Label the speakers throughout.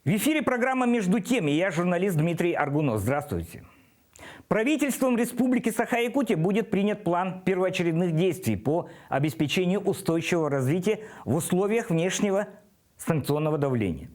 Speaker 1: В эфире программа «Между тем» и я журналист Дмитрий Аргунов. Здравствуйте. Правительством Республики Саха-Якутия будет принят план первоочередных действий по обеспечению устойчивого развития в условиях внешнего санкционного давления.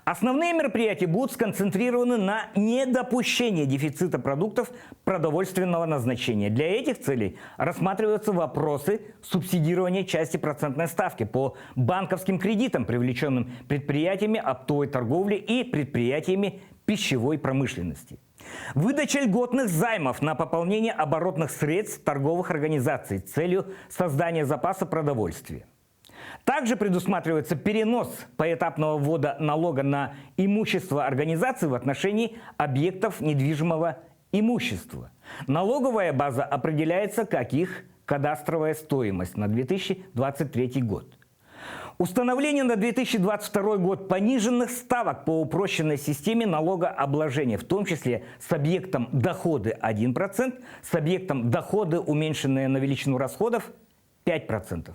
Speaker 1: Основные мероприятия будут сконцентрированы на недопущении дефицита продуктов продовольственного назначения. Для этих целей рассматриваются вопросы субсидирования части процентной ставки по банковским кредитам, привлеченным предприятиями оптовой торговли и предприятиями пищевой промышленности. Выдача льготных займов на пополнение оборотных средств торговых организаций с целью создания запаса продовольствия. Также предусматривается перенос поэтапного ввода налога на имущество организаций в отношении объектов недвижимого имущества. Налоговая база определяется как их кадастровая стоимость на 2023 год. Установление на 2022 год пониженных ставок по упрощенной системе налогообложения, в том числе с объектом доходы 1%, с объектом доходы, уменьшенные на величину расходов, 5%.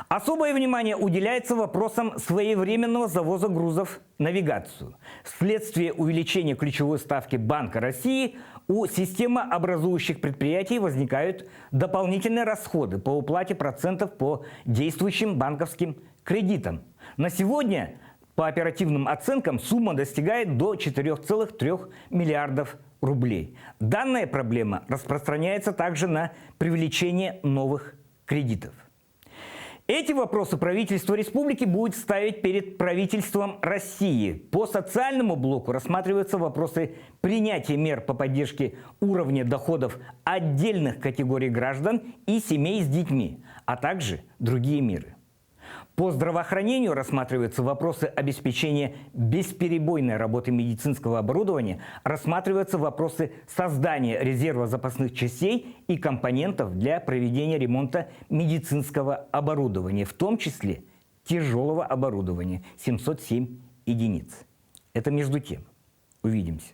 Speaker 1: Особое внимание уделяется вопросам своевременного завоза грузов в навигацию. Вследствие увеличения ключевой ставки Банка России у системообразующих предприятий возникают дополнительные расходы по уплате процентов по действующим банковским кредитам. На сегодня, по оперативным оценкам, сумма достигает до 4,3 миллиардов рублей. Данная проблема распространяется также на привлечение новых кредитов. Эти вопросы правительство республики будет ставить перед правительством России. По социальному блоку рассматриваются вопросы принятия мер по поддержке уровня доходов отдельных категорий граждан и семей с детьми, а также другие меры. По здравоохранению рассматриваются вопросы обеспечения бесперебойной работы медицинского оборудования, рассматриваются вопросы создания резерва запасных частей и компонентов для проведения ремонта медицинского оборудования, в том числе тяжелого оборудования, 707 единиц. Это между тем. Увидимся.